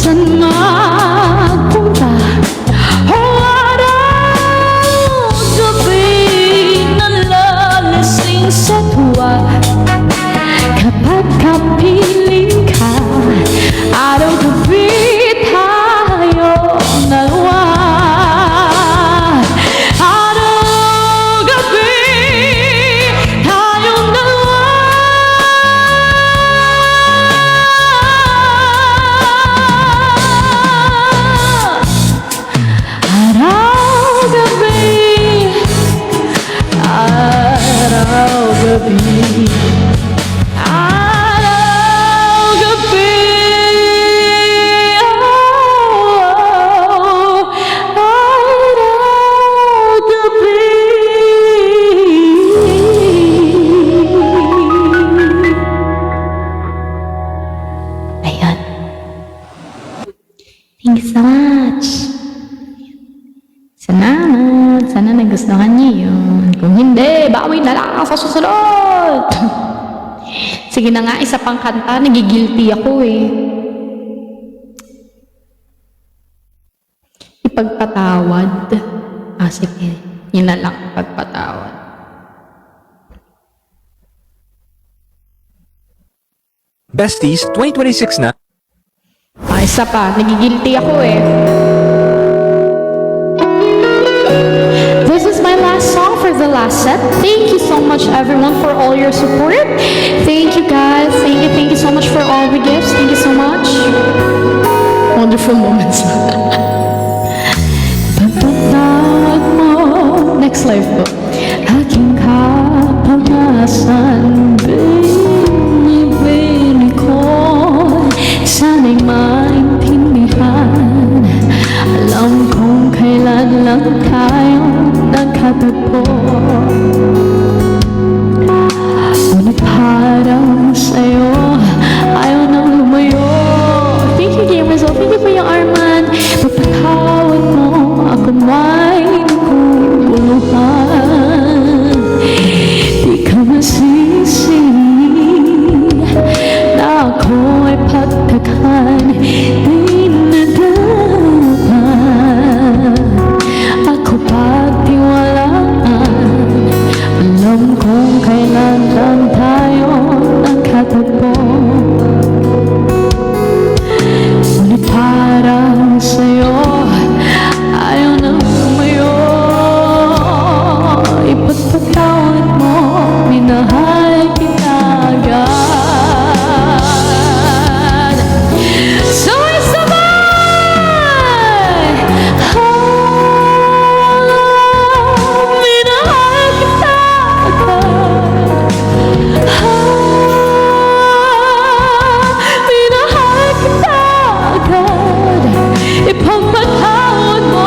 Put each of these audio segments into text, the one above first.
saan magpunta. Araw-gabi nalalasing sa tuwa. Kapag kapiling ka, araw-gabi tayo dalawa. Araw-gabi tayong dalawa. Araw-gabi, araw-gabi, ayan. Thank you so much. Salamat. Sana nagustuhan niyo yun. Kung hindi, bawi na lang sa susunod. Sige na nga, isa pang kanta. Nagigilty ako eh. Ipagpatawad. Sige. Yun na lang, pagpatawad. Besties, 2026 na. Isa pa. Nagigilty ako eh. This is my last song for the last set. Thank you so much everyone for all your support. Thank you guys. Thank you so much for all the gifts. Thank you so much. Wonderful moments. Pagpatawad mo, next life po. Aking kapamasan, binibini ko. Sana'y maintindihan. Alam kong kailan lang tayo nagkatagpo. Ngunit parang sa'yo ayaw nang lumayo. Thank you, gamers. Thank you for yung Arman. Pagpatawad mo ako may naguguluhan. Di ka masisi na ako ay pagtakan. Di na dapat ako pagtiwalaan. Alam kong kailan lang tayo nagkatagpo. Ngunit parang sa'yo ayaw nang lumayo. Ipagpatawad mo, minahal kita agad. Sabay-sabay! Minahal kita agad. Minahal kita agad. Ipagpatawad mo.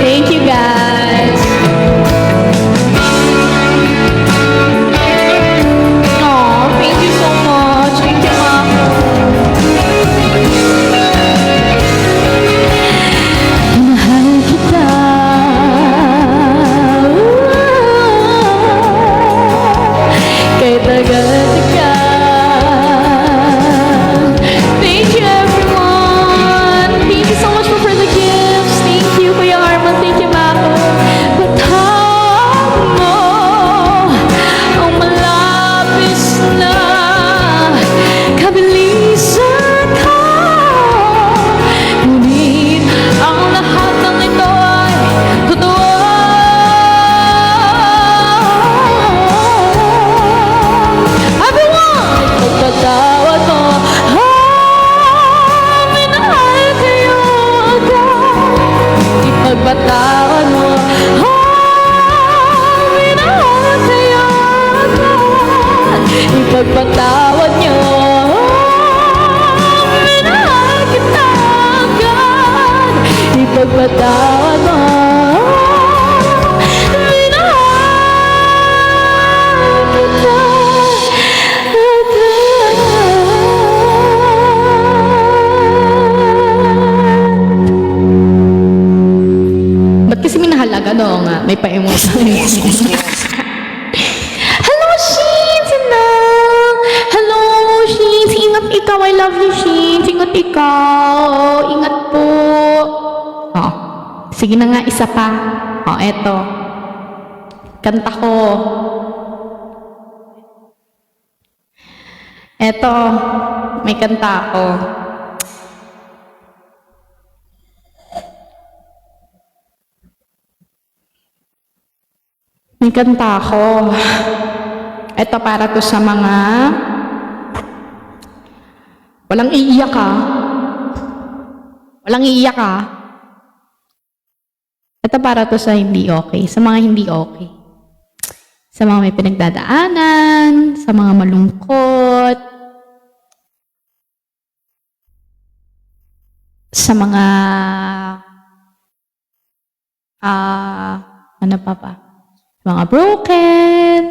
Thank you guys. Aw, thank you so much. Thank you, Mom. Mahal kita. Kahit tagal-tagal. Thank you everyone. Thank you so much for the gifts. Thank you, Kuya Arman. Thank you, Mako. Patawad mo ang malapis na kabilisan ko. Ngunit ang lahat ng ito ay totoo. Everyone! Ipagpatawad mo. Minahal kayo agad. Ipagpatawad mo. Minahal kayo agad. Ipagpatawad nyo. Minahal kita agad. Ipagpatawad mo. gumagano nga. May pa-emoji. Hello, Sheens! Hello, Sheens! Ingat ikaw. I love you, Sheens. Ingat ikaw. Ingat po. Oh, sige na nga, isa pa. Oh, eto. Kanta ko. Eto, may kanta ako. May kanta ako. Ito para to sa mga walang iiyak ha. Walang iiyak ha. Ito para to sa hindi okay. Sa mga hindi okay. Sa mga may pinagdadaanan, sa mga malungkot, sa mga ano pa? Mga broken.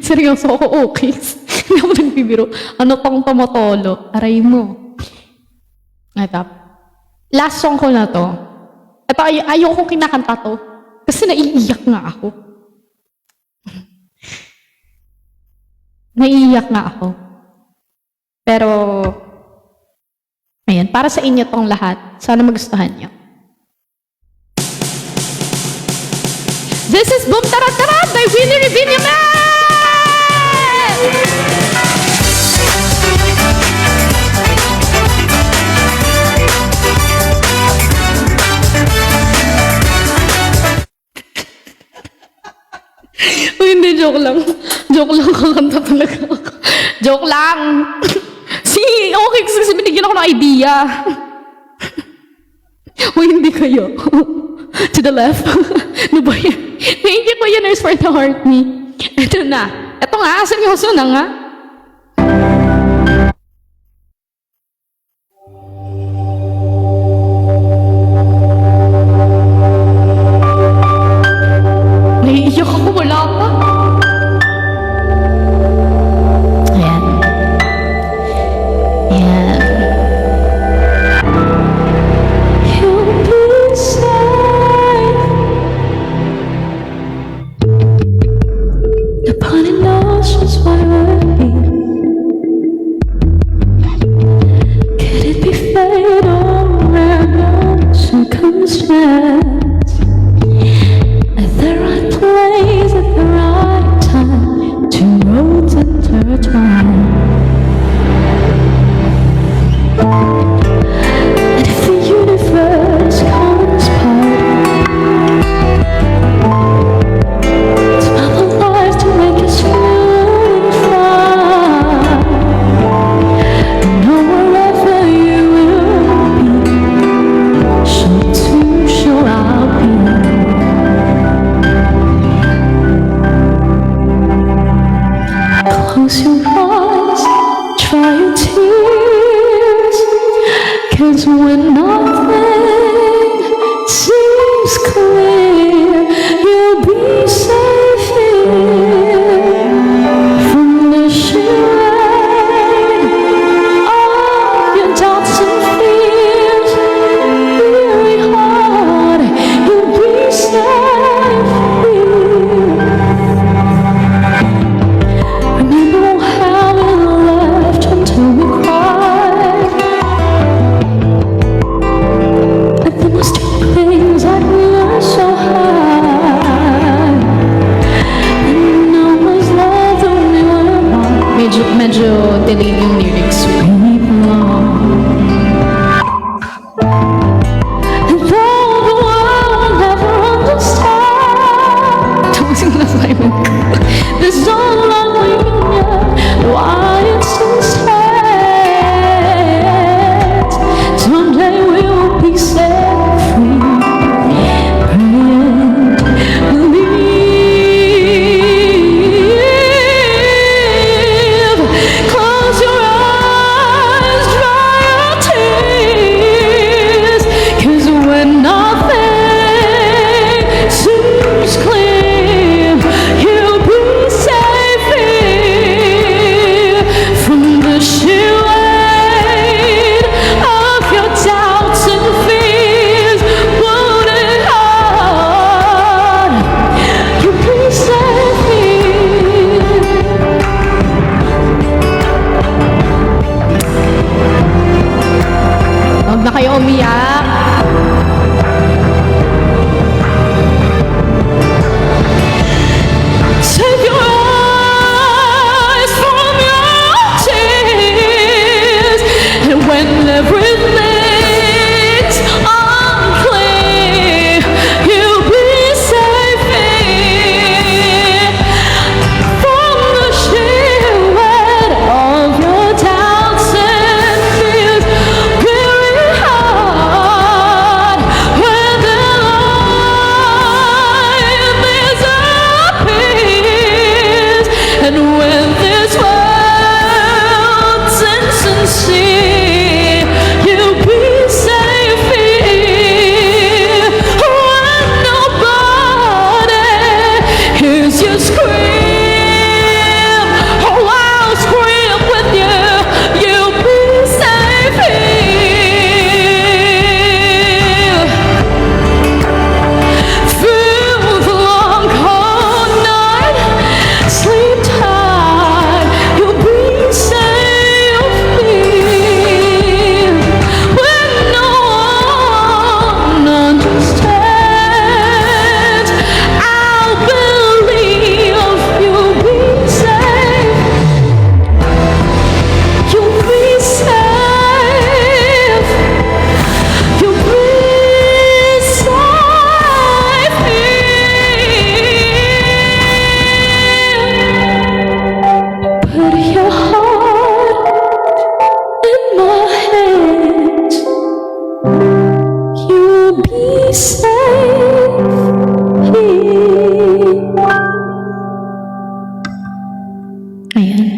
Seryoso ako, okay. Hindi ako nagbibiro. Ano tong tumotolo? Aray mo. Ito. Last song ko na to. Ito, ayoko kinakanta to. Kasi naiiyak nga ako. Naiiyak nga ako. Pero, ayan, para sa inyo tong lahat. Sana magustuhan nyo. This is Boom Tarat Tarat by Willie Revilla. Uy, hindi, joke lang. Joke lang, kakanta talaga ako. Joke lang. Okay, kasi binigyan ako ng idea. Uy, hindi kayo. To the left. Ano ba yan? Thank you, Kuya Nurse, for the heart me. Ito na. Ito nga, seryoso na nga. Naiiyak ako, wala pa. Ayan. Ayan. You'll be safe. Nobody knows just why we're here. Could it be fate or random circumstance? At the right place at the right time, two roads intertwine. And if the universe conspires to map our lives to make us feel fine, and know wherever you will be, so too shall I be. Close your eyes, dry your tears, 'cause when nothing seems clear, you'll be safe here from the shade of your doubts and fears. Weary heart, you'll be safe here. Remember how we left until we cried. Huwag na kayo umiyak. Take your eyes from your tears, and when everything's unclear, you'll be safe here from the sheer weight of your doubts and fears. Very hard when the light disappears, and when this world's insincere, you'll be safe here when nobody hears you scream. Oh, I'll scream with you. You'll be safe here. Through the long cold night, sleep tight. You'll be safe here when no one understands. I'll believe you'll be safe. You'll be safe. You'll be safe here. Put your heart in my hands. You'll be safe here. Ayan.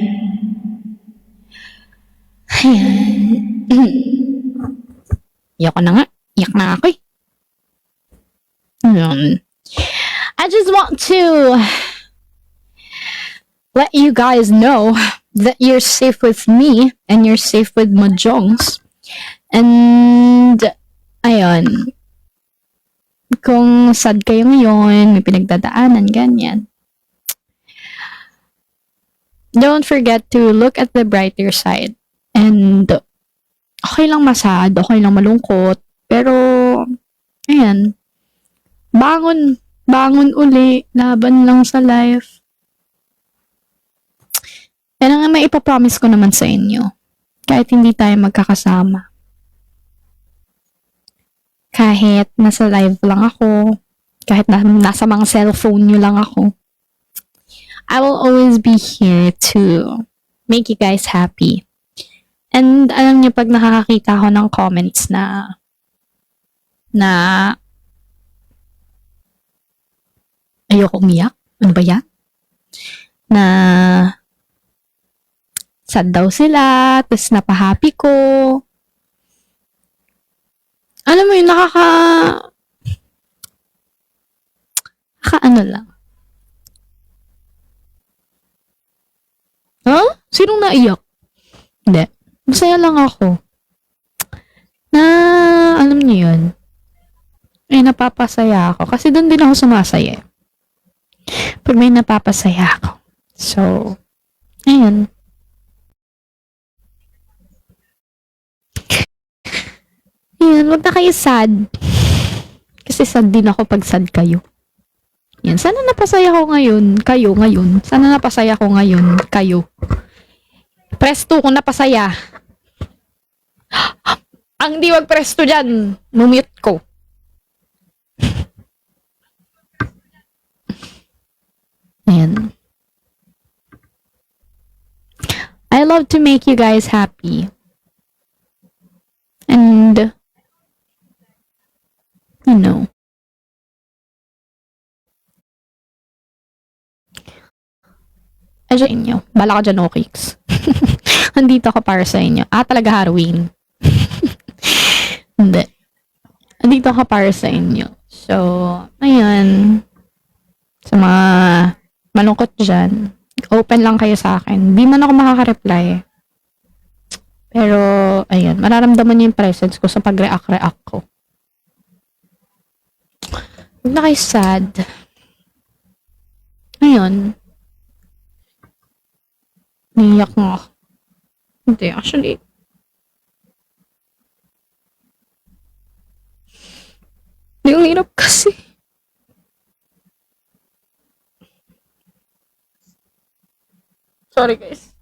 Ayan. Iyak ko na nga. Iyak na ako eh. Ayan. I just want to let you guys know that you're safe with me and you're safe with Mahjongs. And, ayun. Kung sad kayo ngayon, may pinagdadaanan, ganyan. Don't forget to look at the brighter side. And, okay lang masad, okay lang malungkot, pero, ayan, bangon uli, laban lang sa life. Yan ang may ipapromise ko naman sa inyo. Kahit hindi tayo magkakasama. Kahit nasa live lang ako, kahit nasa mga cellphone nyo lang ako, I will always be here to make you guys happy. And alam niyo, pag nakakakita ako ng comments na ayoko umiyak, ano ba yan? Na sad daw sila, tapos napahappy ko. Alam mo yun, ano lang. Huh? Sinong naiyak? Hindi. Masaya lang ako. Na, alam niyo yun. Ay, napapasaya ako. Kasi doon din ako sumasaya. Pag may napapasaya ako. So, ayun. Ayun, wag na kayo sad. Kasi sad din ako pag sad kayo. Yan, sana napasaya ko ngayon. Kayo ngayon. Sana napasaya ko ngayon. Kayo. Press 2 kung napasaya. Ang di wag press 2 dyan. Mumute ko. Ayan. I love to make you guys happy. And, you know, sa inyo. Bala ka dyan, Okix. Andito ako para sa inyo. Talaga Halloween. Hindi. Andito ako para sa inyo. So, ayan. Sa mga malungkot dyan, open lang kayo sa akin. Di man ako makaka-reply. Pero, ayan. Mararamdaman niyo yung presence ko sa pag-react ko. Huwag na kayo sad. Ayun. Niyak nga. Hindi, actually. Sorry, guys.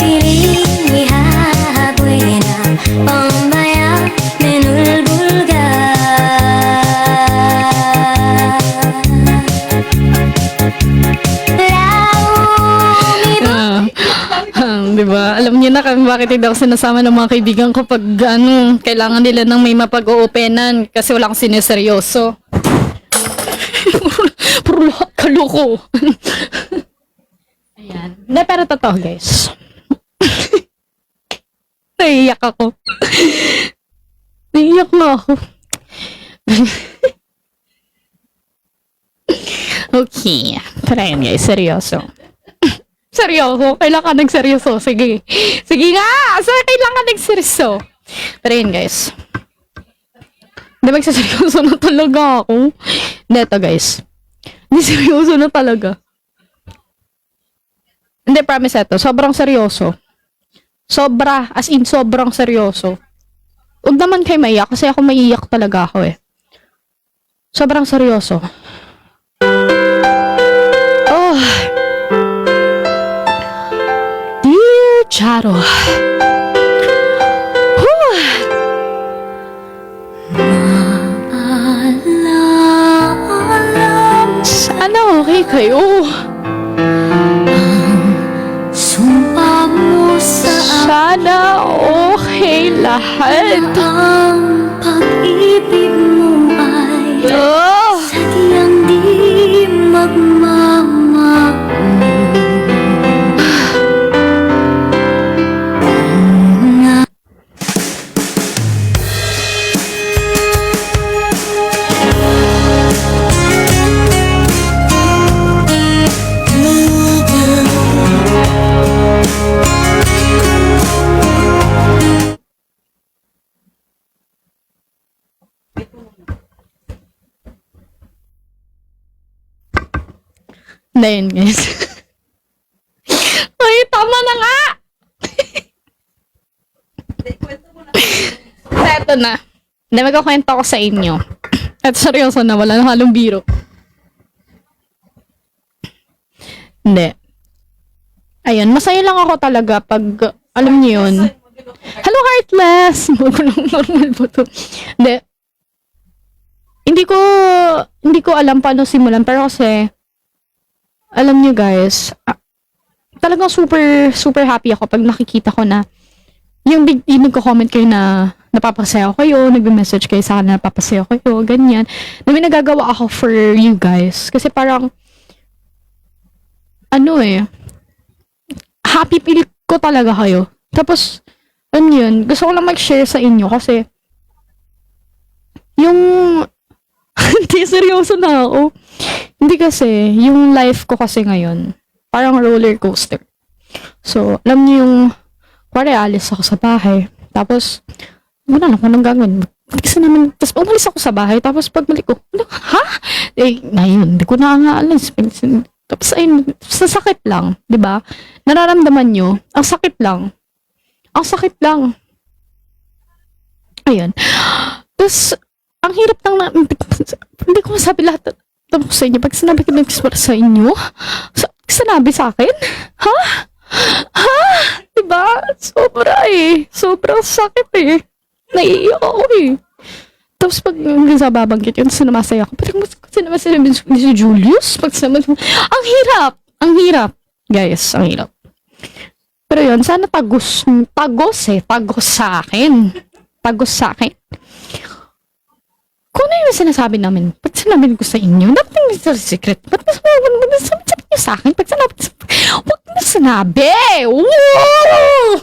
Piling ihabuena pambayang menulbulga Di ba? Alam niyo na kami bakit hindi ako sinasama ng mga kaibigan ko pag kailangan nila ng may mapag-oopenan kasi wala akong sineseryoso. Puro lahat kaloko. Ayan. Hindi, pero totoo, guys. Naiiyak ako. Naiiyak na ako. Okay. Pero ayun, guys. Seryoso. Seryoso? Kailan ka nagseryoso? Sige. Sige nga! So, kailan ka nagseryoso? Pero yun, guys. Hindi, magsaseryoso na talaga ako. Hindi, ito, guys. Hindi, seryoso na talaga. Hindi, promise ito. Sobrang seryoso. Sobra. As in, sobrang seryoso. Huwag naman kayo maiyak kasi ako maiiyak talaga ako eh. Sobrang seryoso. Oh. Dear Charo. Whew. Sana okay kayo. Sumpa mo sa Sana okay lahat. ang pag-ibig mo ay Oh. sadyang di Na yun, guys. Ay, tama na nga! Eto na. Hindi, magkakwento ko sa inyo. Eto, seryoso na. Wala na halong biro. Hindi. Ayun, masaya lang ako talaga pag, alam niyo yun. Hello, Heartless! Normal po to. Hindi. Hindi ko alam paano simulan, pero kasi, alam niyo guys, talagang super, super happy ako pag nakikita ko na yung nagko-comment kayo na napapasaya kayo, nagme-message kayo sa akin na napapasaya kayo, ganyan. Na may nagagawa ako for you guys. Kasi parang, happy feel ko talaga kayo. Tapos, yun, gusto ko lang mag-share sa inyo kasi, yung, hindi, seryoso na ako. Hindi kasi, yung life ko kasi ngayon, parang roller coaster. So, alam niyo yung, kuwari, alis ako sa bahay. Tapos, wala na akong gagawin. Kasi naman, tapos umalis ako sa bahay. Tapos, pagbalik ko, ha? Eh, ngayon, hindi ko na nga alis. Tapos, ayun, sa sakit lang. 'Di ba? Nararamdaman nyo, ang sakit lang. Ang sakit lang. Ayun. Tapos, ang hirap lang hindi ko masabi lahat tapos sa inyo. Pag sinabi ko nag-express sa inyo, sinabi sa akin? Ha? Ha? Diba? Sobra eh. Sobrang sakit eh. Naiiyak ako eh. Tapos pag nababanggit yun, sinamasaya ako. Pero sinamasaya ni si Julius? Pag sinamasaya, ang hirap! Ang hirap. Guys, ang hirap. Pero yun, sana tagos sa akin. Tagos sa akin. Kung ano yung sinasabi namin, pag sinabi ko sa inyo, dapat yung secret. Ba't nasabi niyo sa akin? Pag sinabi, huwag na sinabi! Wow!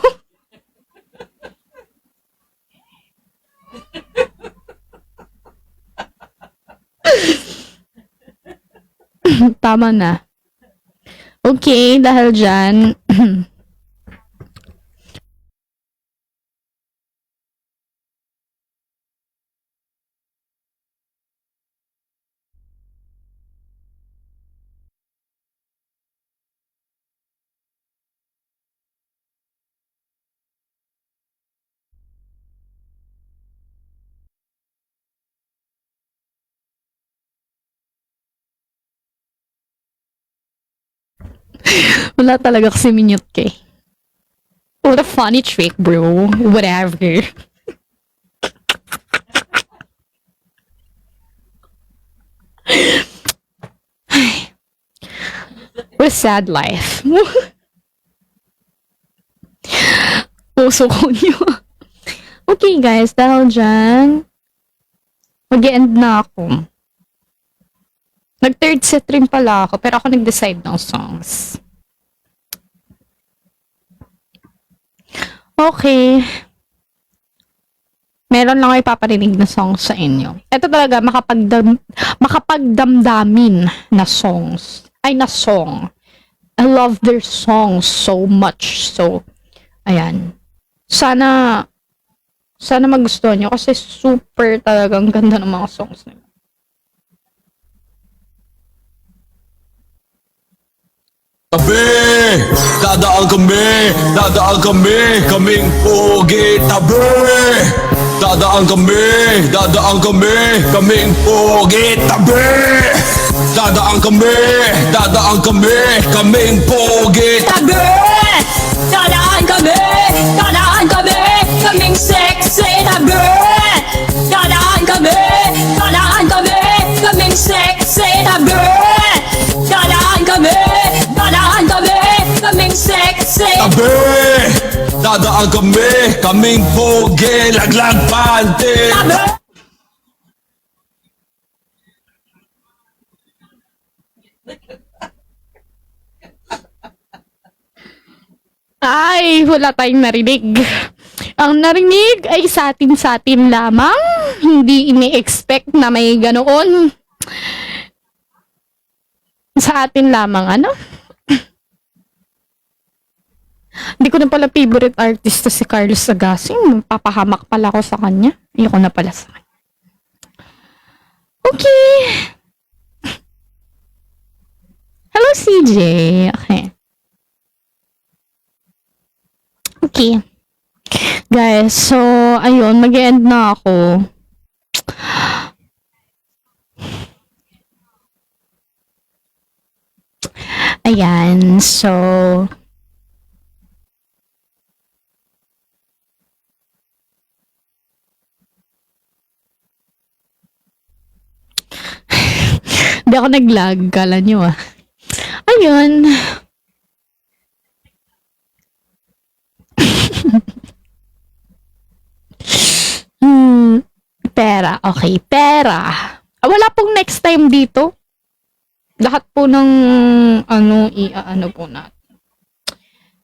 Tama na. Okay, dahil dyan, wala talaga kasi minute ka eh. What a funny trick, bro. Whatever. What a sad life. Puso ko niyo. Okay guys, dahil dyan, mag-end na ako. Nag-third set rin pala ako, pero ako nag-decide ng songs. Okay. Meron lang ako ipaparinig na songs sa inyo. Ito talaga, makapagdamdamin na songs. Ay, na song. I love their songs so much. So, ayan. Sana magustuhan nyo kasi super talagang ganda ng mga songs nila. Tabi, dadaan kami, kaming pogi. Tabi, dadaan kami, kaming pogi. Tabi, dadaan kami, kaming pogi. Tabi! Dadaan kami, kaming sexy. Tabi! Dadaan kami, kaming sexy. Tabi! Dadaan kami, kaming sexy. Tabi, dadaan kami, kaming pogi. Laglag panty. Tabi! Ay, wala tayong narinig. Ang narinig ay sa atin lamang. Hindi ini-expect na may ganoon. Sa atin lamang, ano? Hindi ko na pala favorite artist si Carlos Agassi. Papahamak pala ako sa kanya. Ayoko na pala sa kanya. Okay. Hello, CJ. Okay. Okay. Guys, so, ayun, mag-end na ako. Ayan, so, hindi ako nag-lag, kala nyo ah. Ayun. Pera. Okay, pera. Wala pong next time dito. Lahat po ng ano po natin.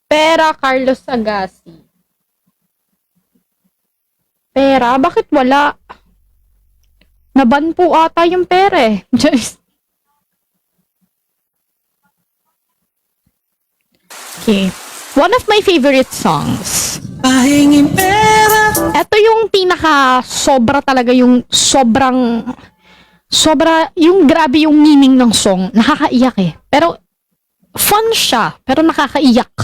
Pera, Carlos Agassi. Pera? Bakit wala? Naban po ata yung pera eh. Just. Okay. One of my favorite songs. Pahingin pera. Ito yung pinaka sobra talaga yung yung grabe yung meaning ng song. Nakakaiyak eh. Pero fun siya, pero nakakaiyak.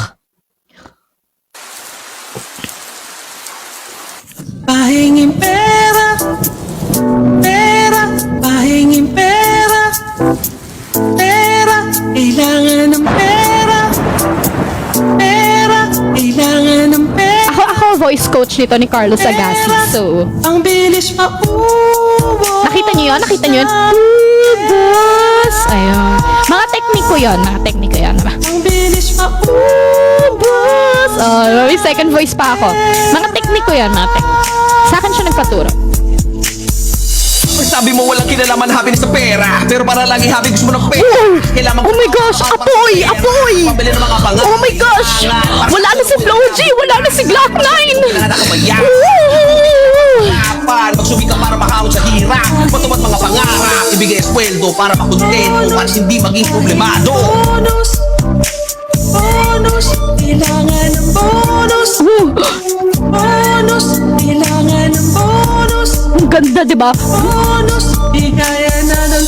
Pahingin pera. Pera. Pahingin pera. Pera. Kailangan ng pera. Pera. Kailangan ng pera. Ako voice coach nito ni Carlos Agassi. So, Ang bilis maubos. nakita niyo yun? Nakita niyo yun? Ubus! Ayun. Mga tekniko yun. Ang bilis maubos. Ubus! Oh, may second voice pa ako. Mga tekniko yun. Sa akin siya nagpaturo. Sabi mo walang kinalaman happiness sa pera, pero para lagi happy gusto mo ng pera. Kailangan Oh my gosh, apoy! Apoy! Pabili ng mga pangat. Oh my gosh! Wala na si Flo G! Wala na si Glock 9! Kailangan nakabayan. Magsumi ka para makahon sa hirap. Matupad mga pangarap. Ibigay sweldo para makontento, para hindi maging problemado. Bonus, bonus, kailangan ng bonus. Bonus, kailangan ng bonus. Ang ganda, di ba? Bonus, di kaya na ng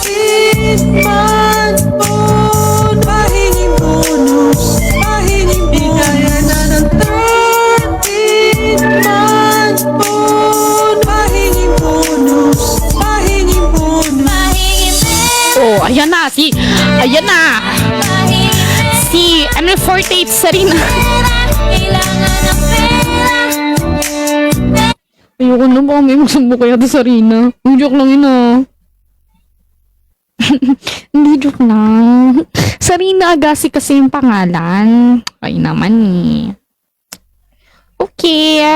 13th month bonus. Pahinging bonus, pahinging di kaya na ng 13th month bonus. Pahinging bonus, pahinging bonus. Oh, ayan na. Ayan na. Si, ano, 48 Sarina. Ayoko na baka may magsambo kaya to Sarina. Yung joke lang yun ah. Hindi joke lang. Sarina Agassi kasi yung pangalan. Ay naman eh. Okay.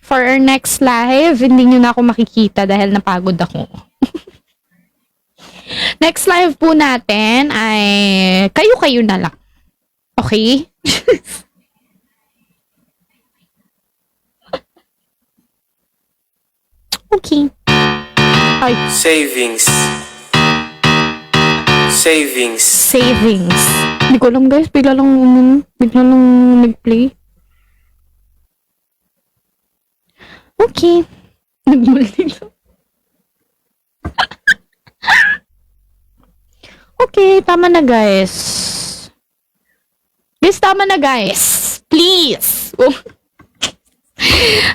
For our next live, hindi nyo na ako makikita dahil napagod ako. Next live po natin ay kayo-kayo na lang. Okay? Okay. Ay, Savings. savings. Hindi ko alam guys, bigla lang nag-play. Okay. Nagmuli lang. Okay, tama na guys. Guys, tama na guys. Please. Oh.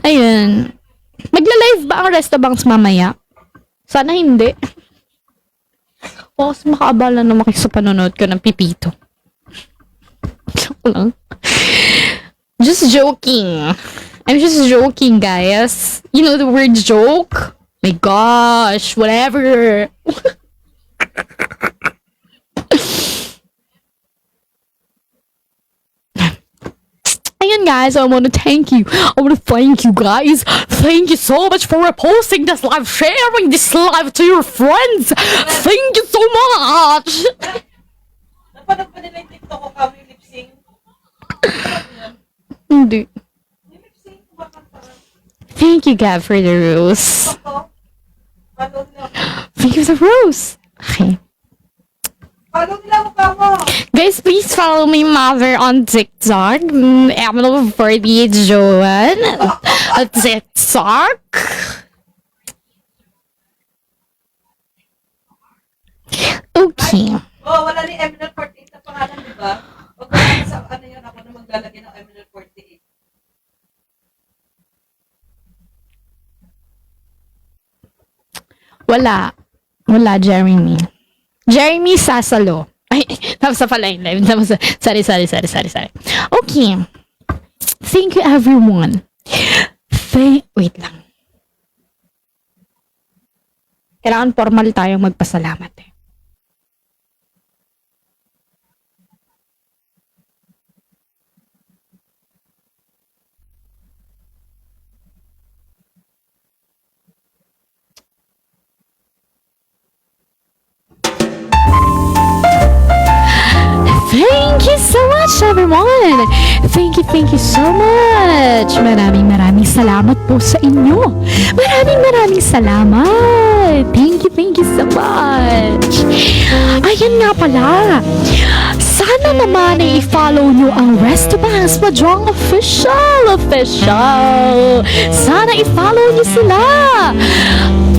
Ayun. Magla-live ba ang Restabangs mamaya? Sana hindi. O, kasi makaabala naman kayo sa panonood ko ng Pipito. Joke lang. Just joking. I'm just joking, guys. You know the word joke? My gosh, whatever. Ayun guys, I want to thank you. I want to thank you guys. Thank you so much for reposting this live, sharing this live to your friends. Thank you so much. Napanood pa nila yung TikTok ko kami lip-sync. Hindi. Yung lip-sync, kumakanta. Thank you, Gab, for the rose. Follow nila ako. Thank you for the rose. Okay. Follow nila ako pa mo. Guys, please follow my mother on TikTok. Emily 48 Joan. On TikTok. Okay. Oh, wala ni Eminent 48 na pangalan, di ba? Huwag ko lang sa ano yun, ako na maglalagay ng Eminent 48. Wala. Wala, Jeremy. Jeremy Sasalo. Ay, tapos na pala yung live. Sorry. Okay. Thank you, everyone. Wait lang. Kailangan formal tayong magpasalamat eh. Thank you so much, everyone! Thank you so much! Maraming salamat po sa inyo! Maraming salamat! Thank you so much! Ayan nga pala! Sana naman ay i-follow nyo ang Restabangs Mahjong Official! Sana i-follow nyo sila!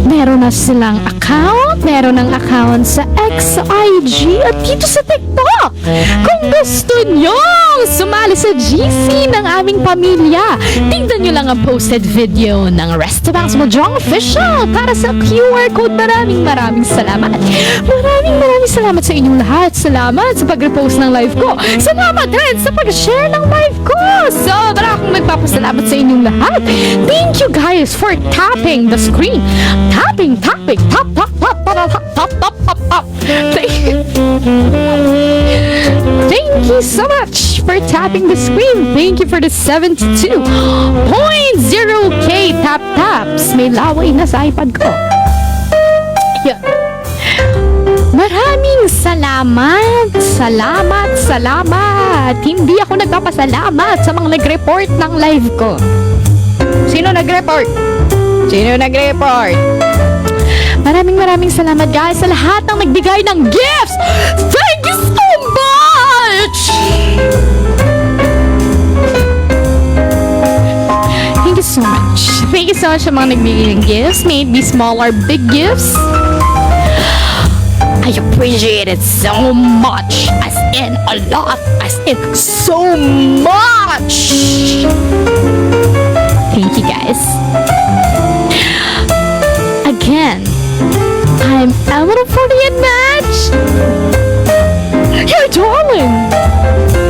Meron na silang account, meron ng account sa XIG at dito sa TikTok. Kung gusto nyo sumali sa GC ng aming pamilya, tingnan nyo lang ang posted video ng Restabangs Mahjong Official para sa QR code. Maraming salamat. Maraming salamat sa inyong lahat. Salamat sa pag-repost ng live ko. Salamat rin sa pag-share ng live ko. Sobra akong nagpapasalamat sa inyong lahat. Thank you guys for tapping the screen. Tapping. Tap. Thank you so much for tapping the screen. Thank you for the 72.0k tap-taps. May laway na sa iPad ko. Yan. Maraming salamat. Salamat. Hindi ako nagpapasalamat sa mga nag-report ng live ko. Sino nag-report? Maraming salamat guys sa lahat ng nagbigay ng gifts. Thank you so much. Thank you so much. Thank you so much sa mga nagbigay ng gifts. May it be small or big gifts. I appreciate it so much. As in a lot. As in so much. Thank you guys. Again, I'm Emma for the match. You're darling.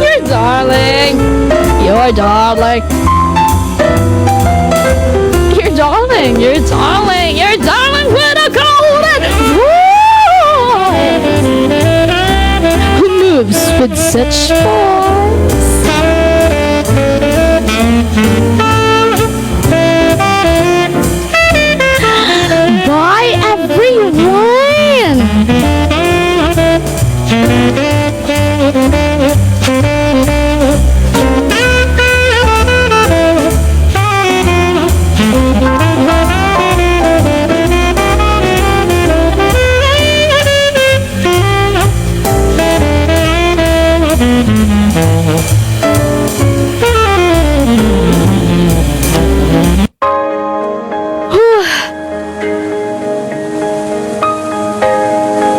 You're darling. You're darling. You're darling. You're darling. You're darling with a golden voice. Who moves with such force? Bye everyone!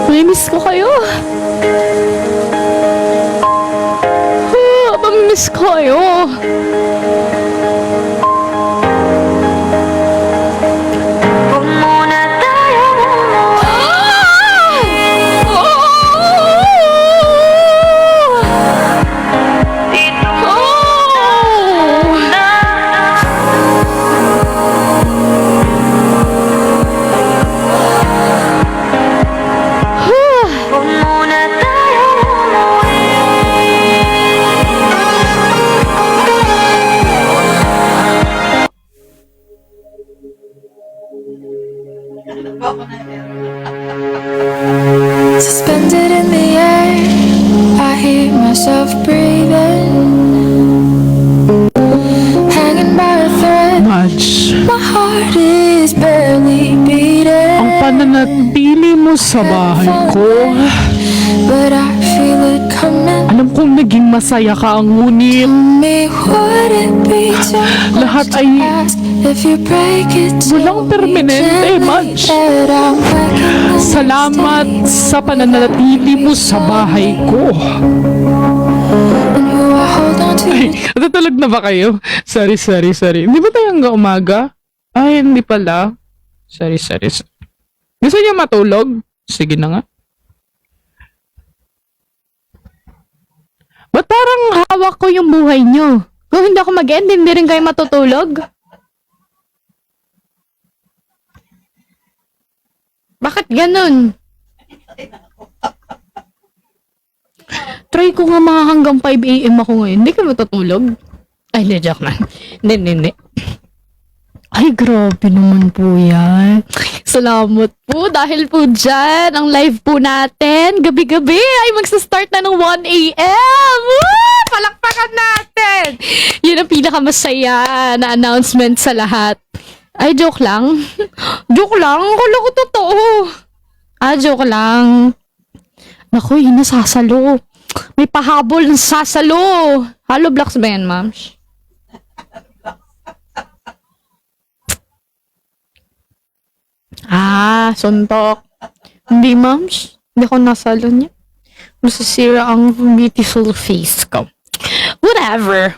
Mamimiss ko kayo. Mamimiss ko kayo. Suspended in the air, I hear myself breathing. Hanging by a thread, Madge, my heart is barely beating. ang pananatili mo sa bahay ko. But I feel it coming. Alam kong naging masaya ka, ngunit Me, would it be too lahat much to ay ask if you break it to walang me permanente, gently Madge. that I'm recognize Salamat sa pananatili mo sa bahay ko. and who I hold on to. Ay, natutulog na ba kayo? Sorry. Hindi ba tayo hanggang umaga? Ay, hindi pala. Sorry. Gusto niyo matulog? Sige na nga. Ba't parang hawak ko yung buhay nyo? Kung hindi ako mag-end, hindi rin kayo matutulog? Bakit ganun? Try ko nga mga hanggang 5 AM ako ngayon. Hindi ka matutulog? Ay, hindi, joke lang. Hindi. Ay, grabe naman po yan. Salamat po dahil po dyan, ang live po natin, gabi-gabi ay magsa-start na ng 1 AM. Woo! Palakpakan natin! Yun ang pinakamasaya na announcement sa lahat. Ay, joke lang. Joke lang? Akala ko totoo. Joke lang. Naku, yun nasasalo. May pahabol ng sasalo. Hollow blocks ba yan, ma'ams? Suntok. Hindi, ma'ams. Hindi ako nasalo niya. Masasira ang beautiful face ko. Whatever.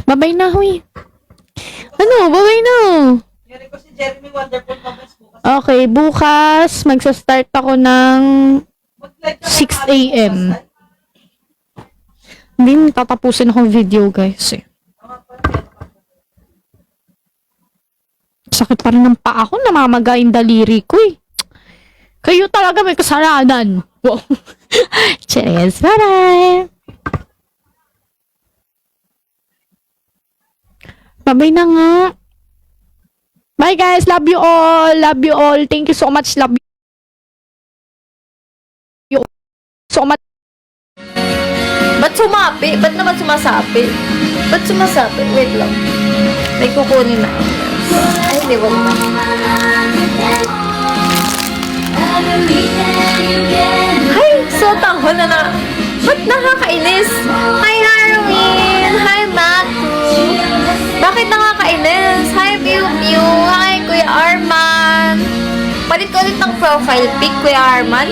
Babay na, huy. Babay na. Yari ko si Jeremy Wonderful Moments bukas. Okay, bukas magsa-start ako ng Mag-live ka 6 ng AM. bukas, Hindi, tatapusin akong video, guys. Sakit pa rin ng paa ko, namamaga yung daliri ko eh. Kayo talaga may kasalanan. Wow. Cheers. Bye-bye. Bye-bye na nga. Bye guys. Love you all. Love you all. Thank you so much. Love you so much. Ba't sumapi? Ba't naman sumasapi? Ba't sumasapi? Wait lang. May kukunin na. Ay, hindi, wag na. Ay, so tanghon na na. Ba't nakakainis? Hi, Harwin! Hi, Matu! Bakit nakakainis? Hi, Mew Mew! Hi, Kuya Arman! Palit ko ulit ng profile pic, Kuya Arman.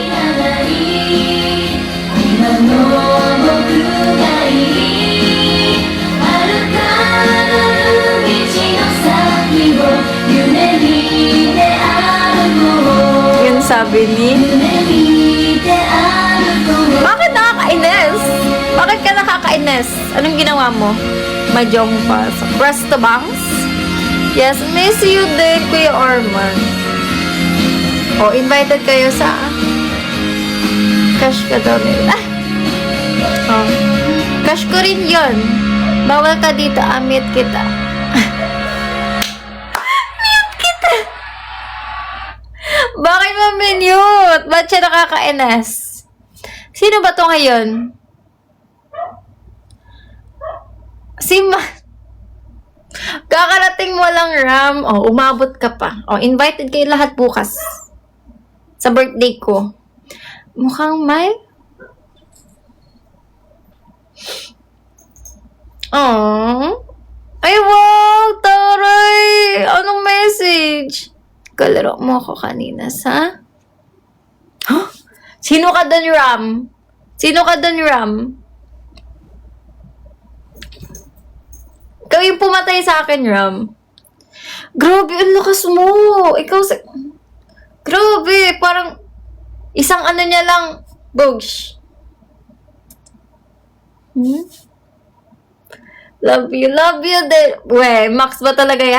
Yun sabi ni Bakit nakakainis? Bakit ka nakakainis? Anong ginawa mo? Madyong pa sa Presto Banks? Yes, miss you din, Kuya Orman. O, invited kayo sa cash ka daw nila. Oh. Cash ko rin yun. Bawal ka dito, amit kita. Mute kita! Bakit mo minute? Ba't siya nakaka-NS? Sino ba to ngayon? Si Kakarating mo lang, Ram. Oh, umabot ka pa. Oh, invited kayo lahat bukas. Sa birthday ko. Mukhang may... Oh. Ay, wow! Taray! Anong message? Kalaro mo ako kanina, sa? Huh? Sino ka dun, Ram? Sino ka dun, Ram? Ikaw yung pumatay sa akin, Ram. Grabe, ang lakas mo. Ikaw sa... Grabe, parang... Isang ano niya lang, Bogs. Love you din. We, Max ba talaga yan?